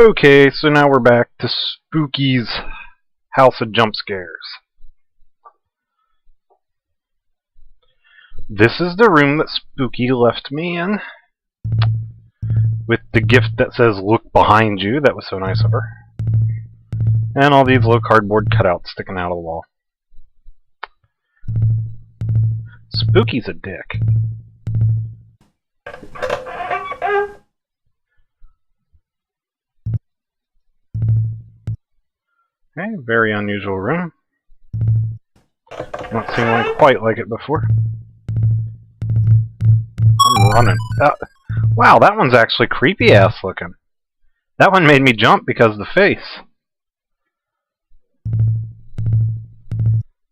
Okay, so now we're back to Spooky's House of Jump Scares. This is the room that Spooky left me in, with the gift that says "Look behind you." That was so nice of her. And all these little cardboard cutouts sticking out of the wall. Spooky's a dick. Okay, very unusual room. Not seen one quite like it before. I'm running. Wow, that one's actually creepy ass looking. That one made me jump because of the face.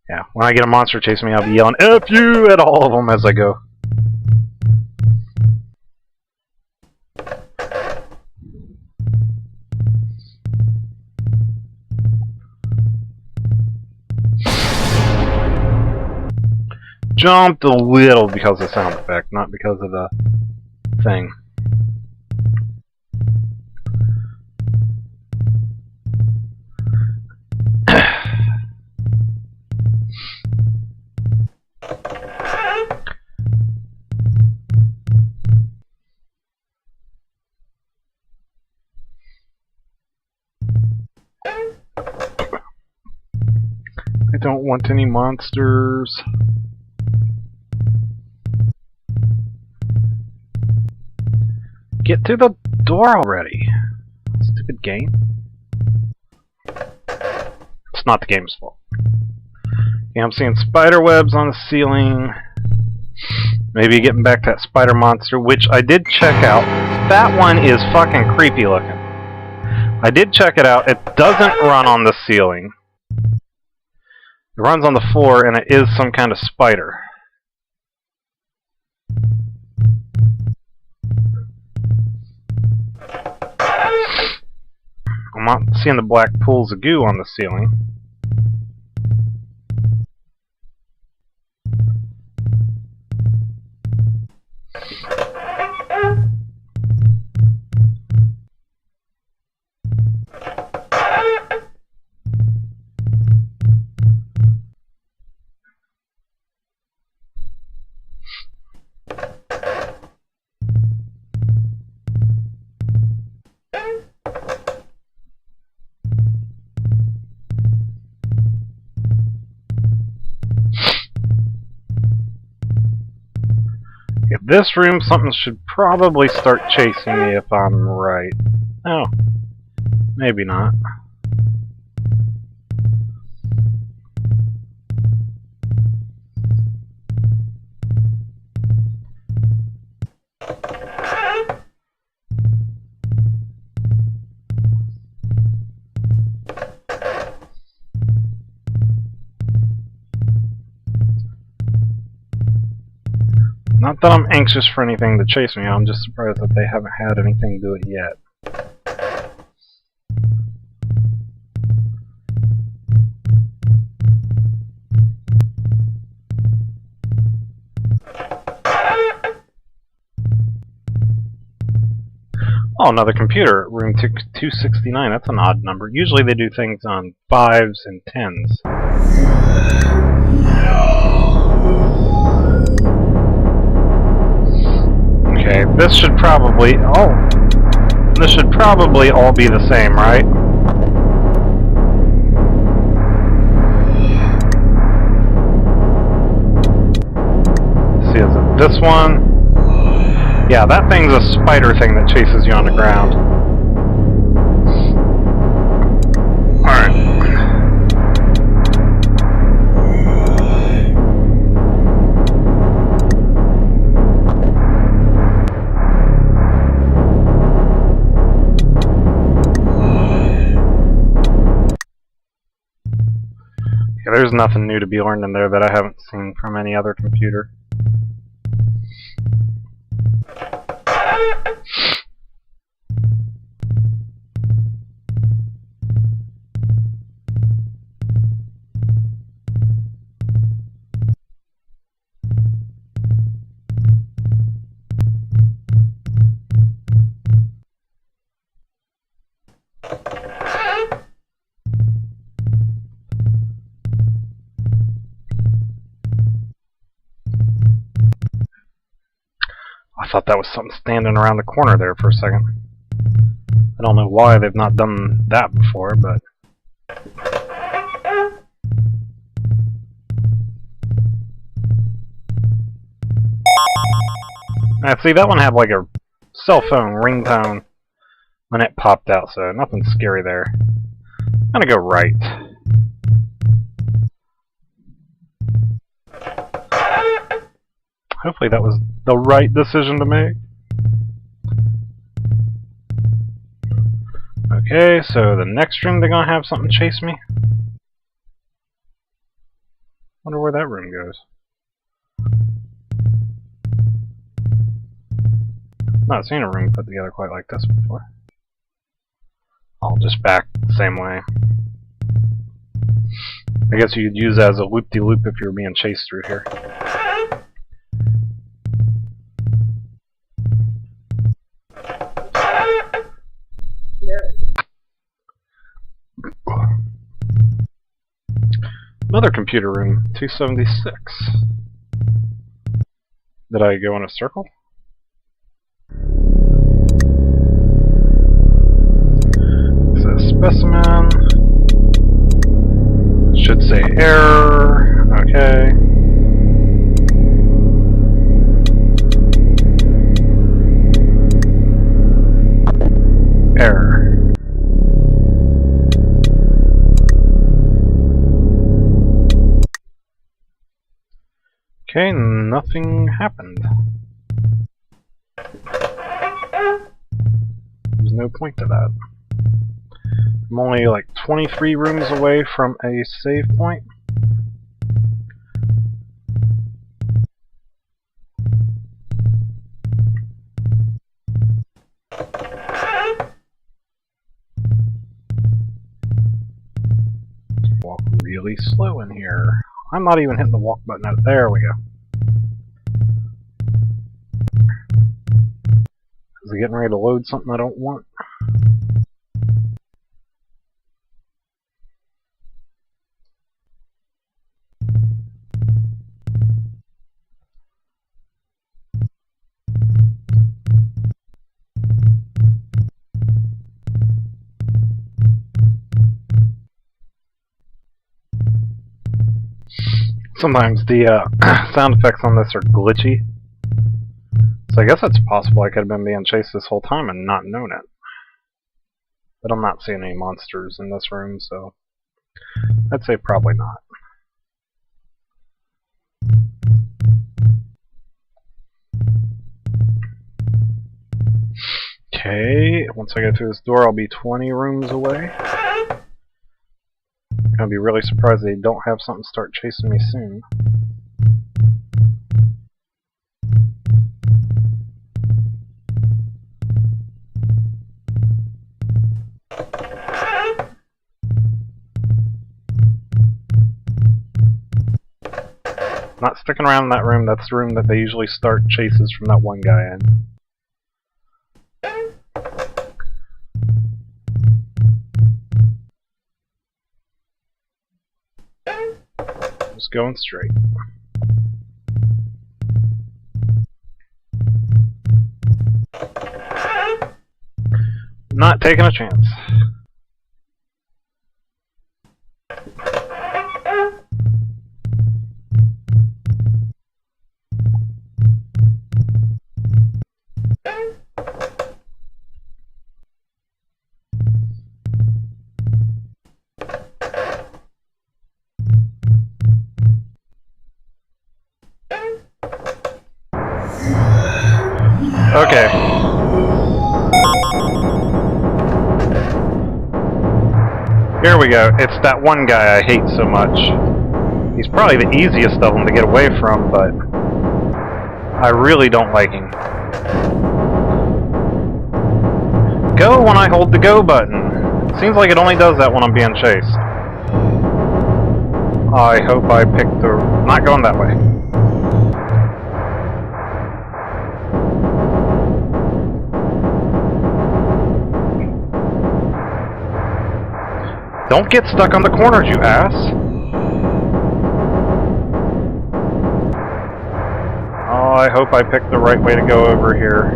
Yeah, when I get a monster chasing me, I'll be yelling "F you" at all of them as I go. Jumped a little because of the sound effect, not because of the thing. I don't want any monsters. Get to the door already. Stupid game. It's not the game's fault. Yeah, I'm seeing spider webs on the ceiling. Maybe getting back to that spider monster, which I did check out. That one is fucking creepy looking. I did check it out. It doesn't run on the ceiling. It runs on the floor, and it is some kind of spider. I'm not seeing the black pools of goo on the ceiling. If this room, something should probably start chasing me if I'm right. Oh, maybe not. Not that I'm anxious for anything to chase me, I'm just surprised that they haven't had anything do it yet. Oh, another computer. Room 269. That's an odd number. Usually they do things on 5s and 10s. Okay, this should probably... Oh! This should probably all be the same, right? Let's see, is it this one? Yeah, that thing's a spider thing that chases you on the ground. Alright. Yeah, there's nothing new to be learned in there that I haven't seen from any other computer. I thought that was something standing around the corner there for a second. I don't know why they've not done that before, but... See, that one had like a cell phone ringtone when it popped out, so nothing scary there. I'm gonna go right. Hopefully that was the right decision to make. Okay, so the next room they're gonna have something chase me. Wonder where that room goes. Not seen a room put together quite like this before. I'll just back the same way. I guess you could use that as a loop-de-loop if you're being chased through here. Another computer room, 276. Did I go in a circle? Specimen. Should say error. Okay. Error. Okay, nothing happened. There's no point to that. I'm only like 23 rooms away from a save point. Walk really slow in here. I'm not even hitting the walk button. There we go. Is it getting ready to load something I don't want? Sometimes the sound effects on this are glitchy. So I guess it's possible I could have been being chased this whole time and not known it. But I'm not seeing any monsters in this room, so I'd say probably not. Okay, once I get through this door, I'll be 20 rooms away. I'm gonna be really surprised they don't have something start chasing me soon. Not sticking around in that room. That's the room that they usually start chases from that one guy in. Just going straight. Not taking a chance. Okay. Here we go. It's that one guy I hate so much. He's probably the easiest of them to get away from, but I really don't like him. Go when I hold the go button. Seems like it only does that when I'm being chased. I hope I picked the... Not going that way. Don't get stuck on the corners, you ass! Oh, I hope I picked the right way to go over here.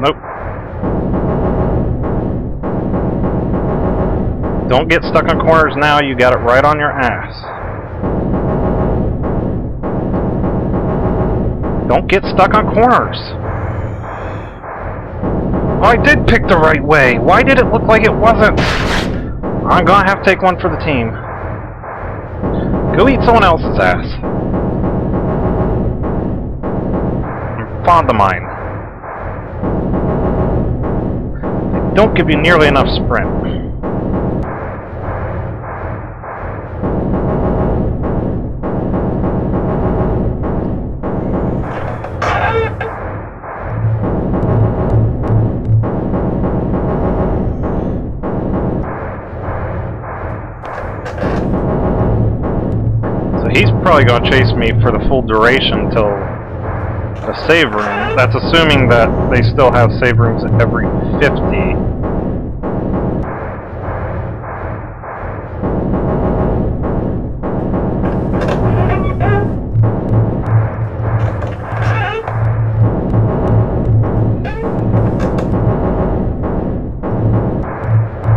Nope. Don't get stuck on corners now, you got it right on your ass. Don't get stuck on corners. Oh, I did pick the right way. Why did it look like it wasn't? I'm gonna have to take one for the team. Go eat someone else's ass. I'm fond of mine. They don't give you nearly enough sprint. He's probably going to chase me for the full duration till the save room. That's assuming that they still have save rooms at every 50.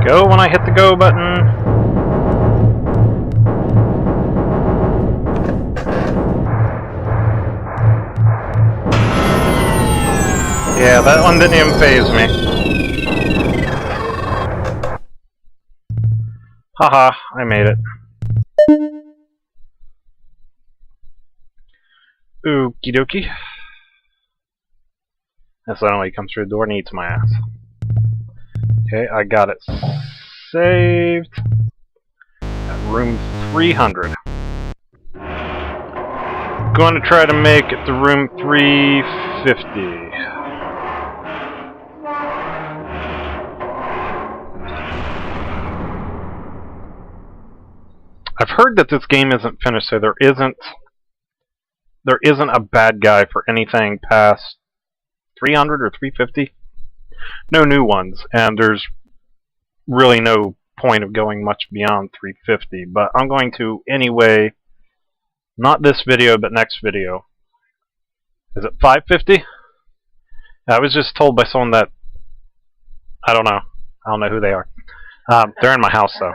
Go when I hit the go button. Yeah, that one didn't even faze me. Haha, I made it. Okie dokie. That suddenly comes through the door and eats my ass. Okay, I got it saved at room 300. Going to try to make it to room 350. I've heard that this game isn't finished, so there isn't a bad guy for anything past 300 or 350. No new ones, and there's really no point of going much beyond 350. But I'm going to anyway. Not this video, but next video. Is it 550? I was just told by someone that I don't know who they are. They're in my house though.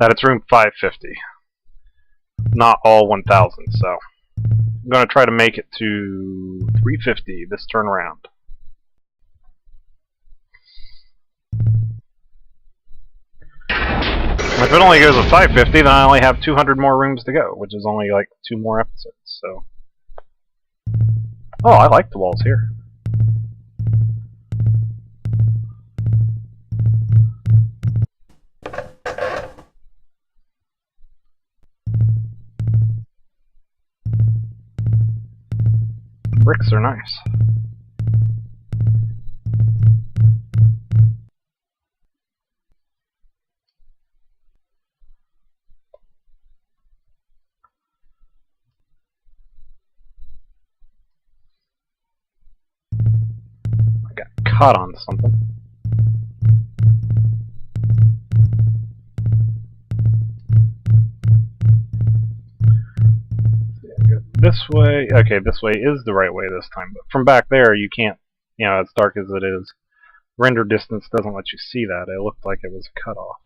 That it's room 550, not all 1,000. So I'm going to try to make it to 350 this turn around. If it only goes to 550, then I only have 200 more rooms to go, which is only like 2 more episodes. So, oh, I like the walls here. Bricks are nice. I got caught on something. This way, okay, this way is the right way this time, but from back there you can't, you know, as dark as it is, render distance doesn't let you see that. It looked like it was cut off.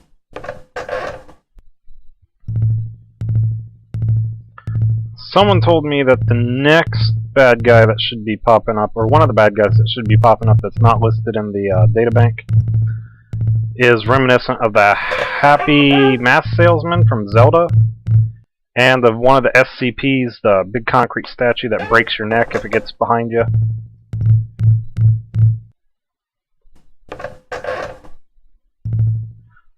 Someone told me that the next bad guy that should be popping up, or one of the bad guys that should be popping up that's not listed in the databank, is reminiscent of the Happy Mask Salesman from Zelda, and of one of the SCPs, the big concrete statue that breaks your neck if it gets behind you.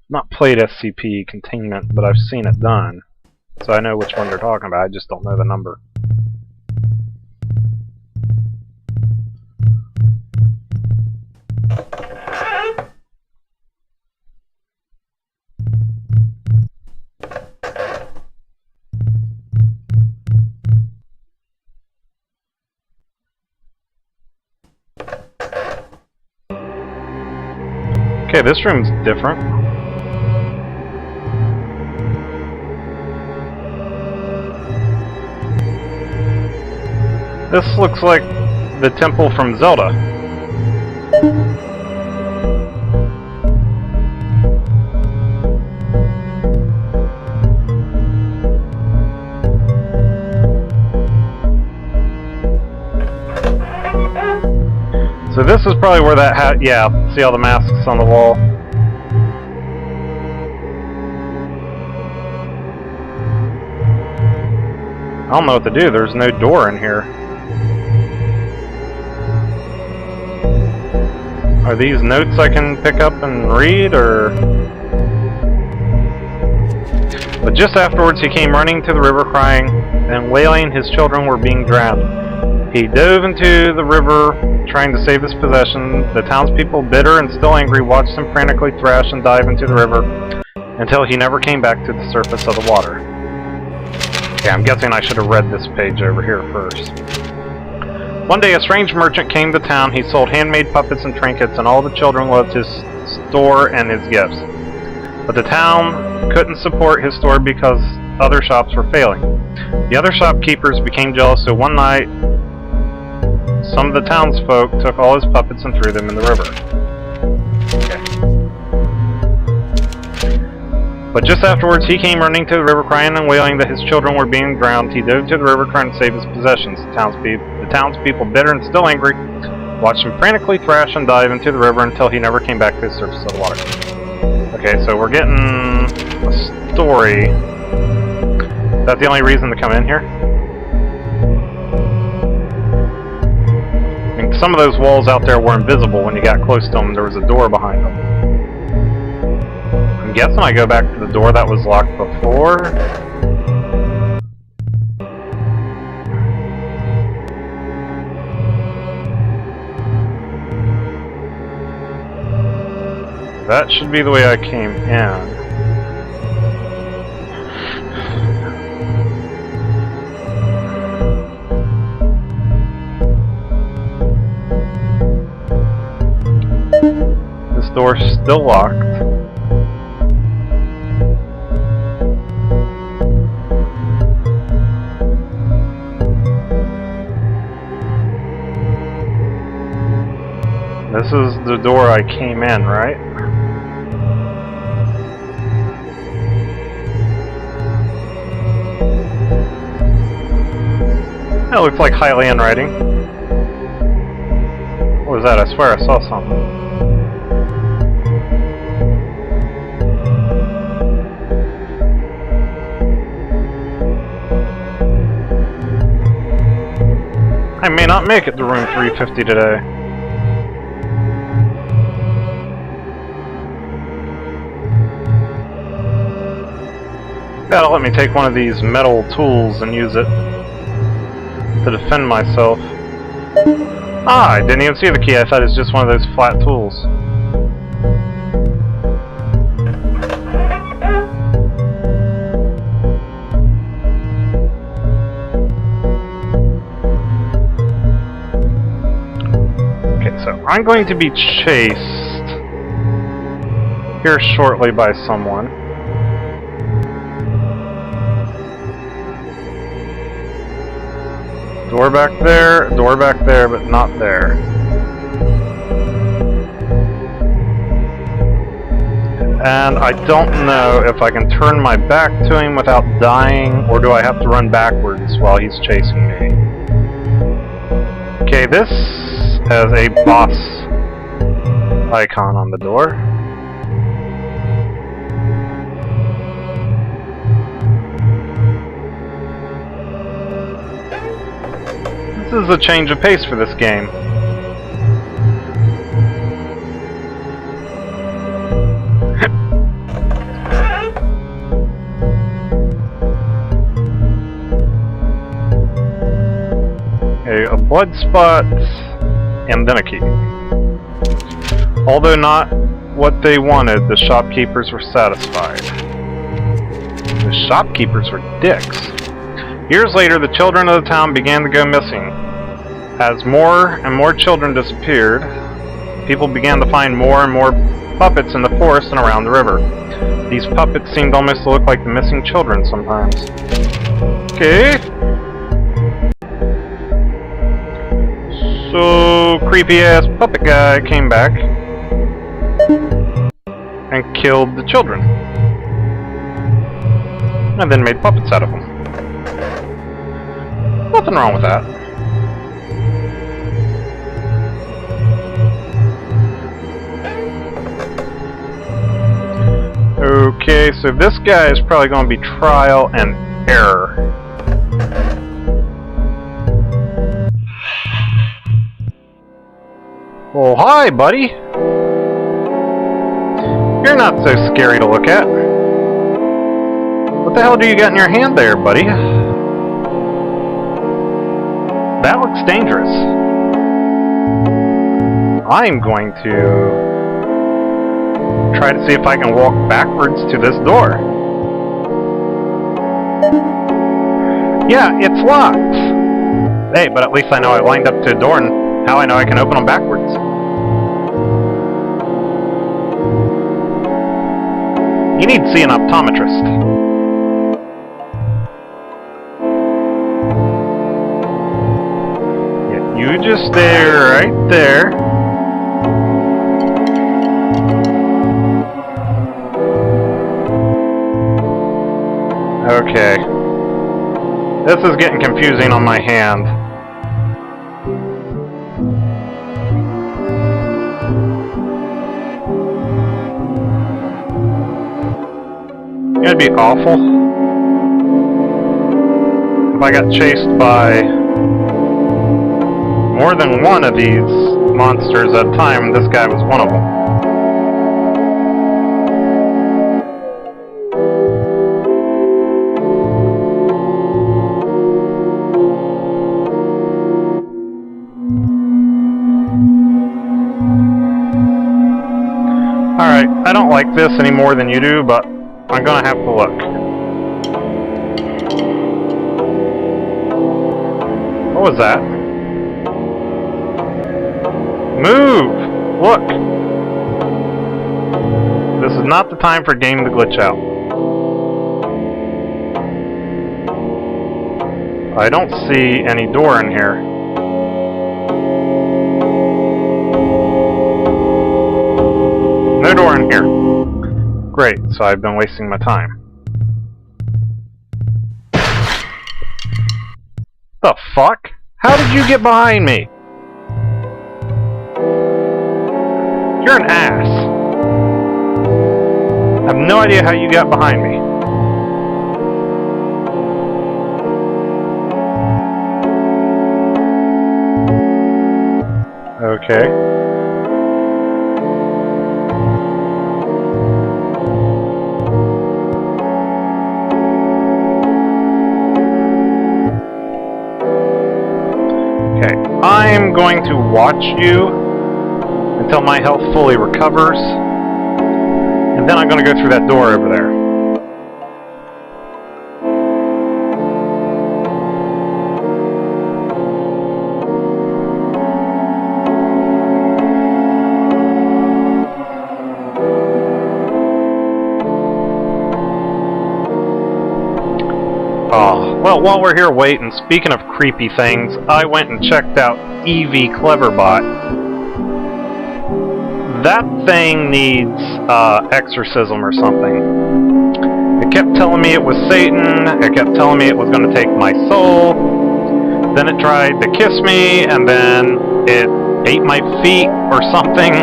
Not played SCP Containment, but I've seen it done, so I know which one they're talking about. I just don't know the number. Okay, this room's different. This looks like the temple from Zelda. So this is probably where that hat, yeah, see all the masks on the wall? I don't know what to do, there's no door in here. Are these notes I can pick up and read, or...? But just afterwards he came running to the river crying and wailing his children were being drowned. He dove into the river trying to save his possession. The townspeople, bitter and still angry, watched him frantically thrash and dive into the river until he never came back to the surface of the water. Okay, I'm guessing I should have read this page over here first. One day a strange merchant came to town. He sold handmade puppets and trinkets, and all the children loved his store and his gifts. But the town couldn't support his store because other shops were failing. The other shopkeepers became jealous, so one night some of the townsfolk took all his puppets and threw them in the river. Okay. But just afterwards he came running to the river crying and wailing that his children were being drowned. He dove to the river trying to save his possessions. The townspeople, bitter and still angry, watched him frantically thrash and dive into the river until he never came back to the surface of the water. Okay, so we're getting a story. Is that the only reason to come in here? I mean, some of those walls out there were invisible. When you got close to them, there was a door behind them. I'm guessing I go back to the door that was locked before. That should be the way I came in. This door's still locked. This is the door I came in, right? That looks like Hylian writing. What was that? I swear I saw something. I may not make it to room 350 today. That'll let me take one of these metal tools and use it to defend myself. Ah, I didn't even see the key. I thought it was just one of those flat tools. Okay, so I'm going to be chased here shortly by someone. Door back there, but not there. And I don't know if I can turn my back to him without dying, or do I have to run backwards while he's chasing me? Okay, this has a boss icon on the door. This is a change of pace for this game. Okay, a blood spot and then a key. Although not what they wanted, the shopkeepers were satisfied. The shopkeepers were dicks. Years later, the children of the town began to go missing. As more and more children disappeared, people began to find more and more puppets in the forest and around the river. These puppets seemed almost to look like the missing children sometimes. Okay. creepy ass puppet guy came back and killed the children. And then made puppets out of them. Nothing wrong with that. Okay, so this guy is probably going to be trial and error. Well, hi, buddy. You're not so scary to look at. What the hell do you got in your hand there, buddy? That looks dangerous. I'm going to try to see if I can walk backwards to this door. Yeah, it's locked. Hey, but at least I know I lined up to a door and how I know I can open them backwards. You need to see an optometrist. Yeah, you just stay right there. Okay. This is getting confusing on my hand. It'd be awful if I got chased by more than one of these monsters at a time, and this guy was one of them. Alright, I don't like this any more than you do, but I'm gonna have to look. What was that? Move! Look! This is not the time for game to glitch out. I don't see any door in here. No door in here. Great, so I've been wasting my time. The fuck? How did you get behind me? You're an ass. I have no idea how you got behind me. Okay. I'm going to watch you until my health fully recovers, and then I'm going to go through that door over there. Oh, well, while we're here waiting, speaking of creepy things, I went and checked out Eevee Cleverbot. That thing needs exorcism or something. It kept telling me it was Satan, it kept telling me it was going to take my soul, then it tried to kiss me, and then it ate my feet or something.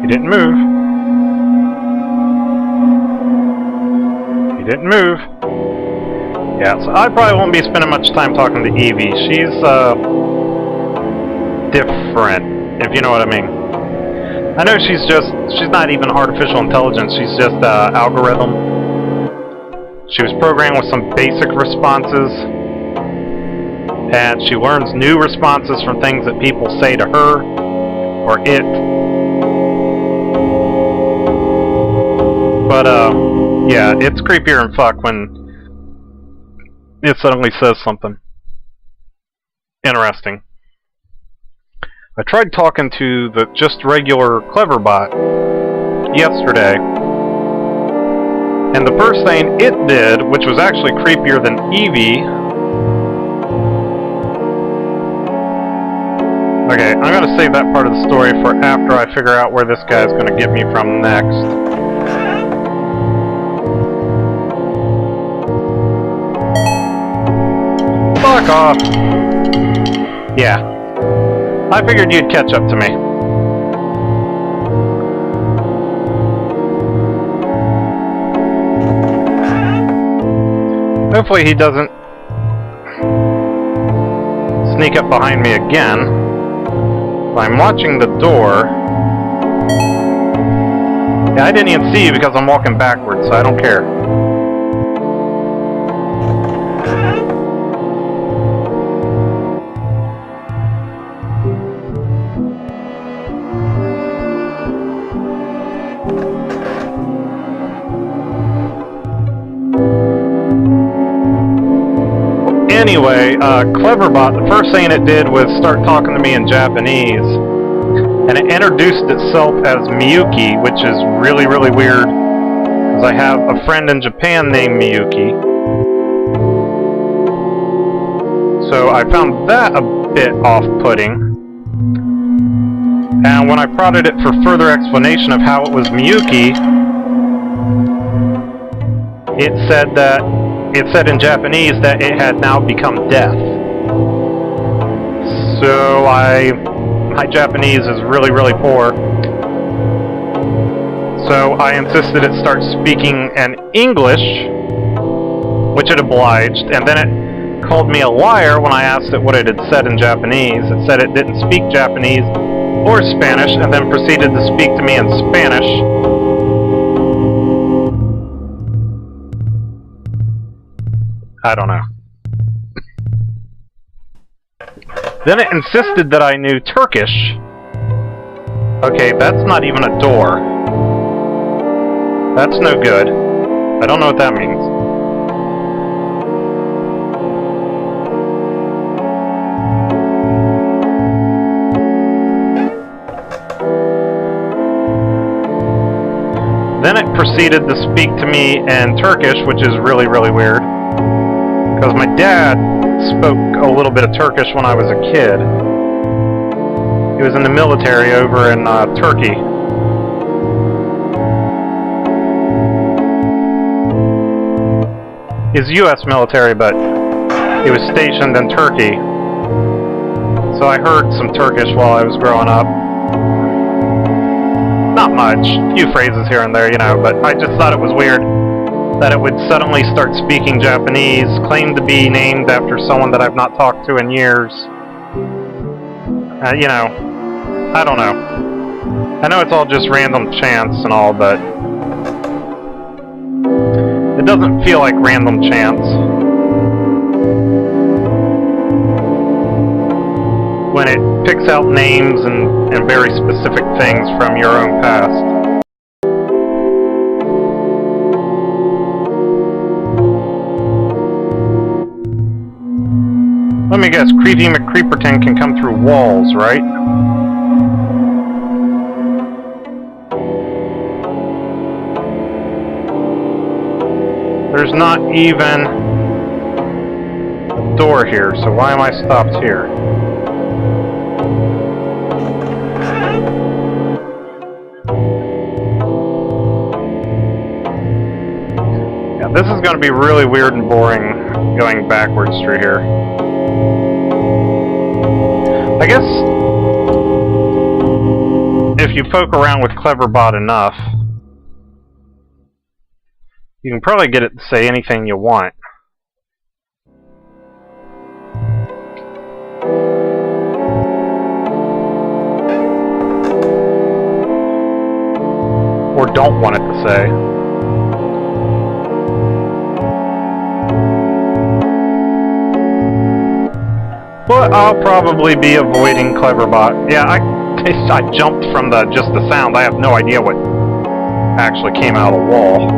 He didn't move. He didn't move. Yeah, so I probably won't be spending much time talking to Eevee. She's, different, if you know what I mean. I know she's not even artificial intelligence, she's just, algorithm. She was programmed with some basic responses, and she learns new responses from things that people say to her, or it. But, yeah, it's creepier than fuck when it suddenly says something interesting. I tried talking to the just regular Cleverbot, yesterday. And the first thing it did, which was actually creepier than Eevee... Okay, I'm gonna save that part of the story for after I figure out where this guy's gonna get me from next. Fuck off! Yeah. I figured you'd catch up to me. Hopefully he doesn't sneak up behind me again. I'm watching the door. Yeah, I didn't even see you because I'm walking backwards, so I don't care. Anyway, Cleverbot, the first thing it did was start talking to me in Japanese, and it introduced itself as Miyuki, which is really, really weird, because I have a friend in Japan named Miyuki. So I found that a bit off-putting, and when I prodded it for further explanation of how it was Miyuki, it said in Japanese that it had now become death. So my Japanese is really, really poor. So I insisted it start speaking in English, which it obliged, and then it called me a liar when I asked it what it had said in Japanese. It said it didn't speak Japanese or Spanish, and then proceeded to speak to me in Spanish. I don't know. Then it insisted that I knew Turkish. Okay, that's not even a door. That's no good. I don't know what that means. Then it proceeded to speak to me in Turkish, which is really, really weird. Because my dad spoke a little bit of Turkish when I was a kid. He was in the military over in Turkey. He was U.S. military, but he was stationed in Turkey. So I heard some Turkish while I was growing up. Not much, a few phrases here and there, you know, but I just thought it was weird that it would suddenly start speaking Japanese, claim to be named after someone that I've not talked to in years. You know, I don't know. I know it's all just random chance and all, but it doesn't feel like random chance when it picks out names and very specific things from your own past. Let me guess, Creepy McCreeperton can come through walls, right? There's not even a door here, so why am I stopped here? Yeah, this is going to be really weird and boring going backwards through here. I guess if you poke around with Cleverbot enough, you can probably get it to say anything you want. Or don't want it to say. But I'll probably be avoiding Cleverbot. Yeah, I jumped from just the sound. I have no idea what actually came out of the wall.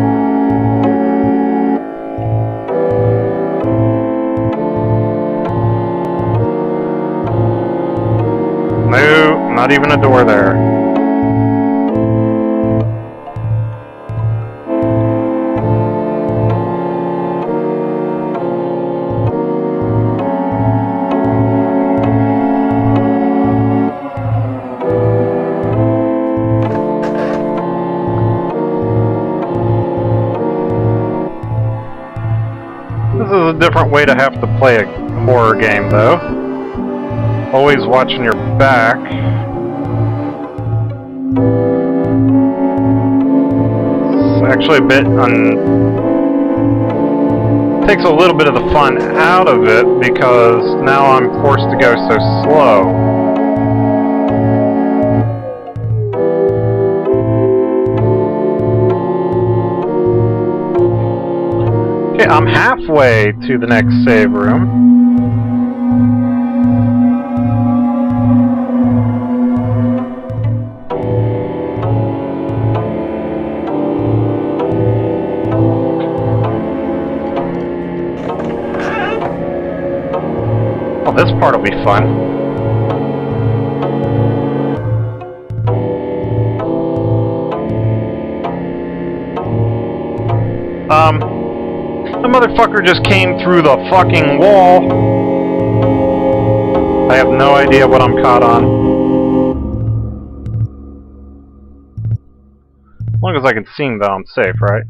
No, not even a door there. different way to have to play a horror game, though. Always watching your back. It's actually a bit takes a little bit of the fun out of it because now I'm forced to go so slow. Okay, I'm halfway to the next save room. Oh, this part will be fun. The motherfucker just came through the fucking wall. I have no idea what I'm caught on. As long as I can see him, though, I'm safe, right?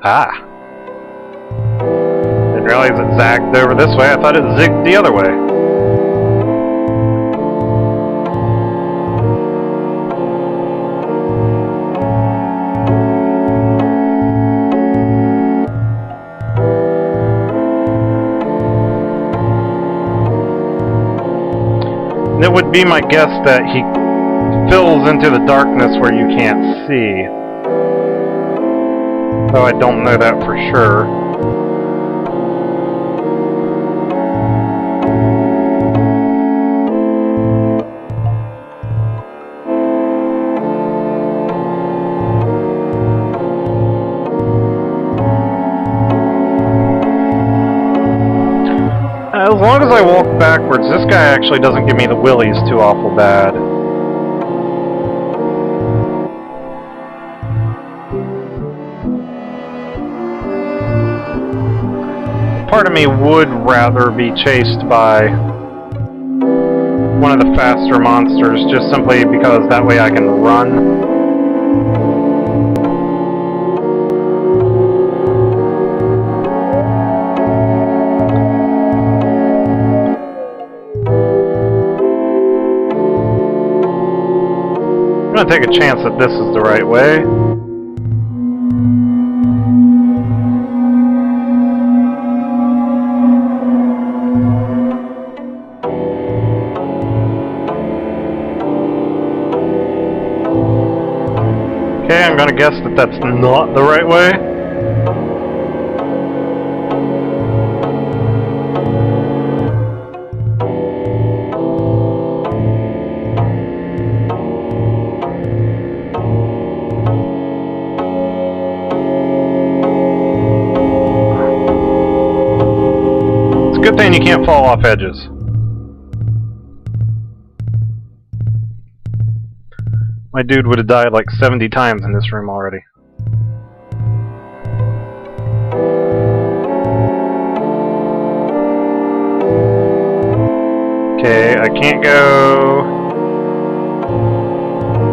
Ah. Didn't realize it zagged over this way. I thought it zigged the other way. It would be my guess that he fills into the darkness where you can't see. Though I don't know that for sure. As long as I walk backwards, this guy actually doesn't give me the willies too awful bad. Part of me would rather be chased by one of the faster monsters, just simply because that way I can run. I'm gonna take a chance that this is the right way. Okay, I'm gonna guess that that's not the right way. Good thing you can't fall off edges. My dude would have died like 70 times in this room already. Okay, I can't go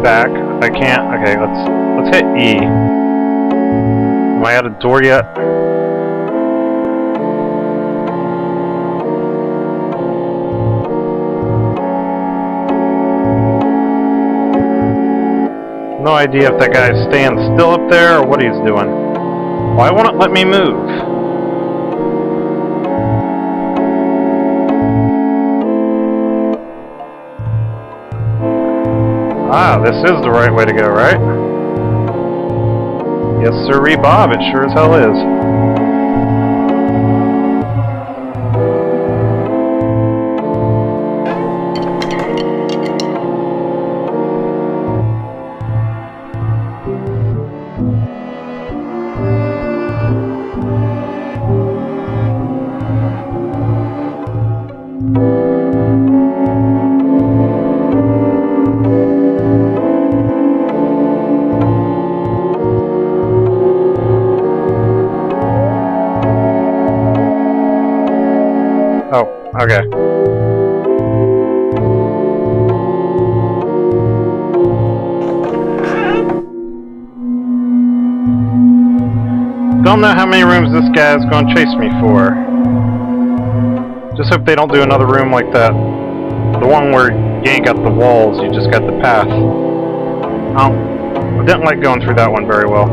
back. I can't. Okay, let's hit E. Am I out of door yet? No idea if that guy's staying still up there or what he's doing. Why won't it let me move? Ah, this is the right way to go, right? Yes, sirree, Bob, it sure as hell is. don't know how many rooms this guy's going to chase me for. Just hope they don't do another room like that. The one where you ain't got the walls, you just got the path. I didn't like going through that one very well.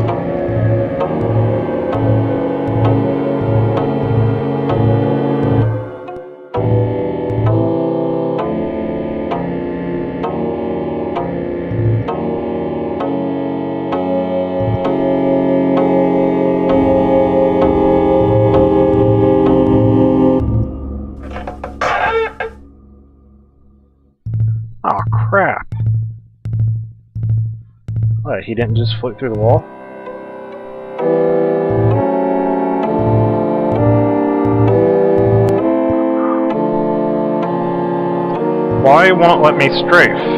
Oh crap. What, he didn't just float through the wall? Why won't it let me strafe?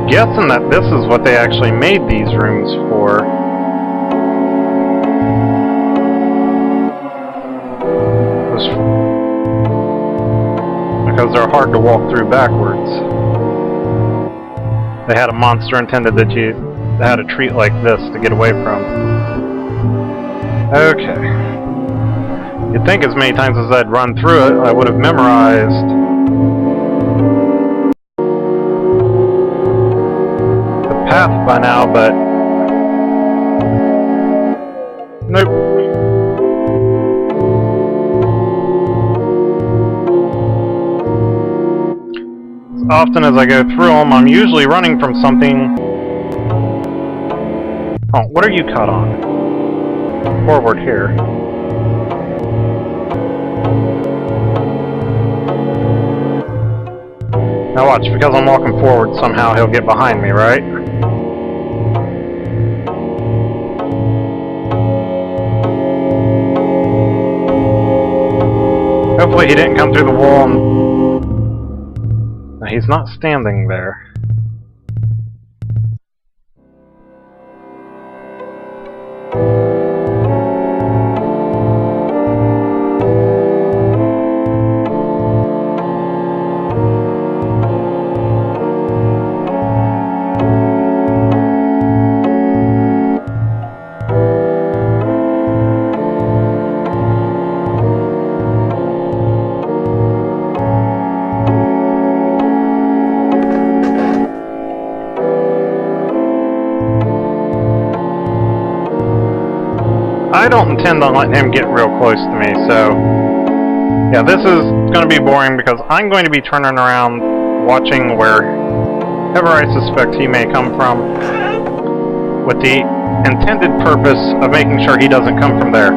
Guessing that this is what they actually made these rooms for. Because they're hard to walk through backwards. They had a monster intended that you had to treat like this to get away from. Okay. You'd think as many times as I'd run through it, I would have memorized path by now, but nope. As often as I go through them, I'm usually running from something. Oh, what are you caught on? Forward here. Now watch, because I'm walking forward, somehow he'll get behind me, right? Hopefully he didn't come through the wall and... No, he's not standing there. I don't intend on letting him get real close to me, so... Yeah, this is going to be boring because I'm going to be turning around watching wherever I suspect he may come from with the intended purpose of making sure he doesn't come from there.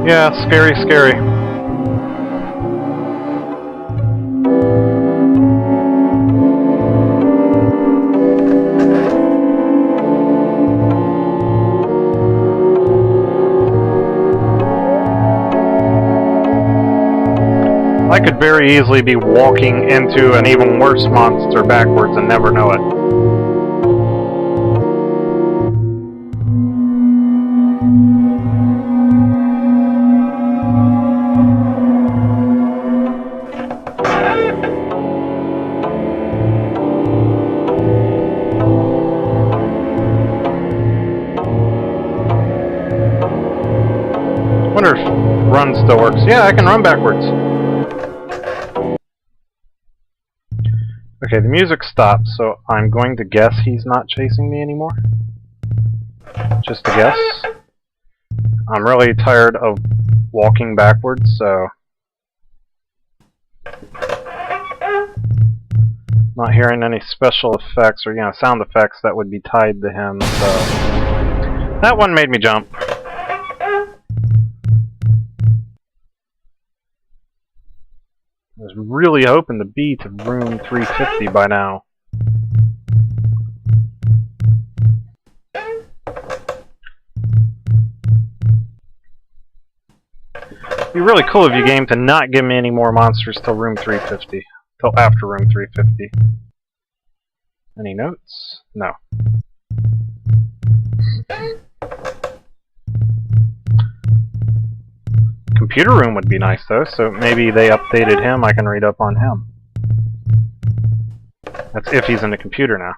Yeah, scary, scary. I could very easily be walking into an even worse monster backwards and never know it. Wonder if run still works. Yeah, I can run backwards. Okay, the music stopped, so I'm going to guess he's not chasing me anymore. Just a guess. I'm really tired of walking backwards, so... Not hearing any special effects or, sound effects that would be tied to him, so... That one made me jump. I was really hoping to be to room 350 by now. It'd be really cool if you game to not give me any more monsters till room 350. Till after room 350. Any notes? No. Computer room would be nice though, so maybe they updated him, I can read up on him. That's if he's in the computer now.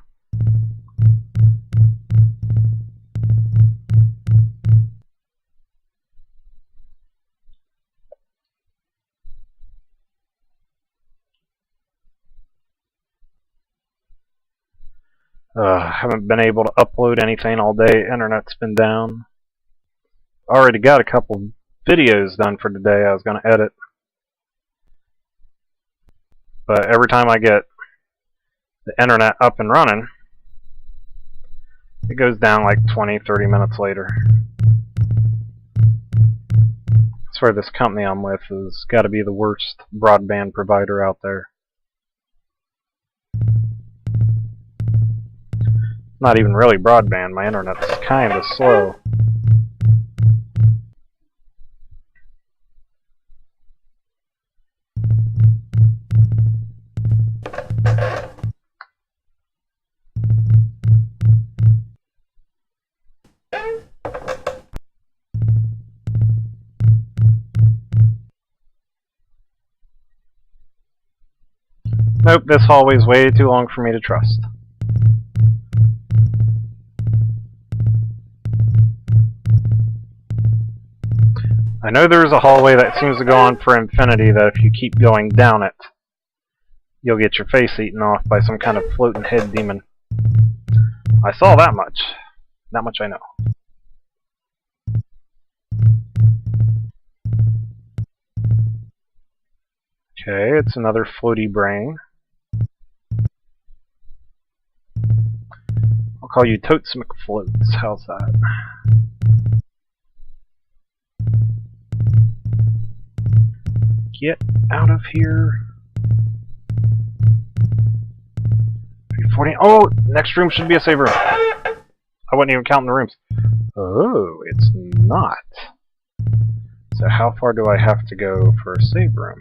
Haven't been able to upload anything all day, internet's been down. Already got a couple videos done for today I was going to edit. But every time I get the internet up and running, it goes down like 20-30 minutes later. I swear this company I'm with has got to be the worst broadband provider out there. Not even really broadband, my internet's kind of slow. Nope, this hallway's way too long for me to trust. I know there's a hallway that seems to go on for infinity that if you keep going down it, you'll get your face eaten off by some kind of floating head demon. I saw that much. That much I know. Okay, it's another floaty brain. I'll call you Totes McFloats. How's that? Get out of here. 340. Oh, next room should be a save room. I wasn't even counting the rooms. Oh, it's not. So how far do I have to go for a save room?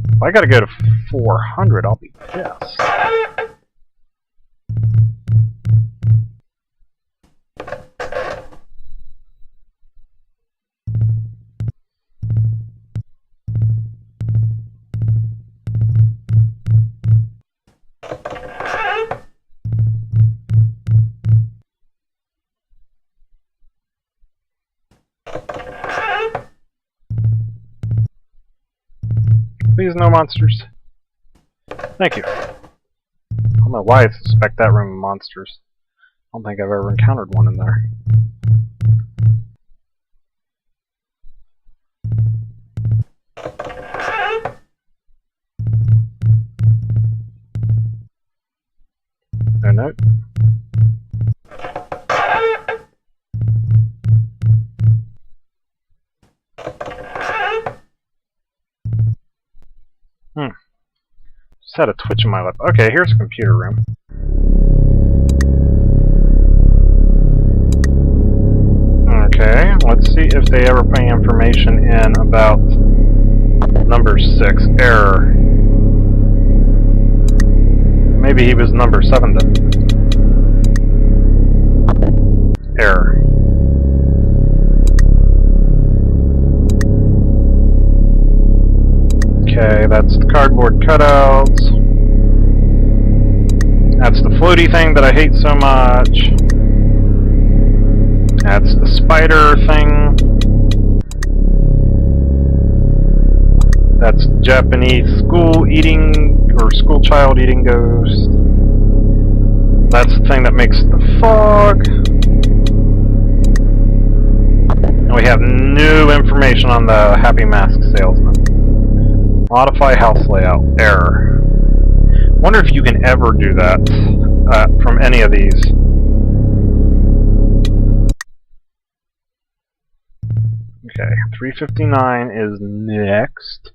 If I gotta go to 400, I'll be pissed. Please, no monsters. Thank you. I don't know why I suspect that room of monsters. I don't think I've ever encountered one in there. No note. Just had a twitch in my lip. Okay, here's a computer room. Okay, let's see if they ever put any information in about number 6, error. Maybe he was number 7 then. Error. Okay, that's the cardboard cutouts. That's the floaty thing that I hate so much. That's the spider thing. That's the Japanese school child eating ghost. That's the thing that makes the fog. And we have new information on the Happy Mask salesman. Modify house layout. Error. Wonder if you can ever do that from any of these. Okay, 359 is next.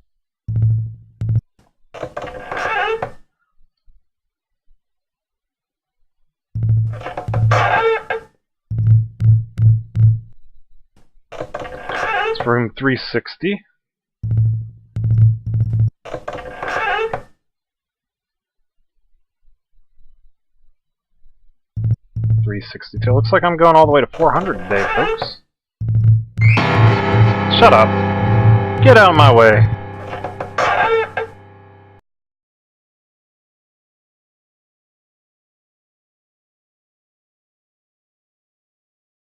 It's room 360. $362. Looks like I'm going all the way to 400 today, folks. Shut up. Get out of my way.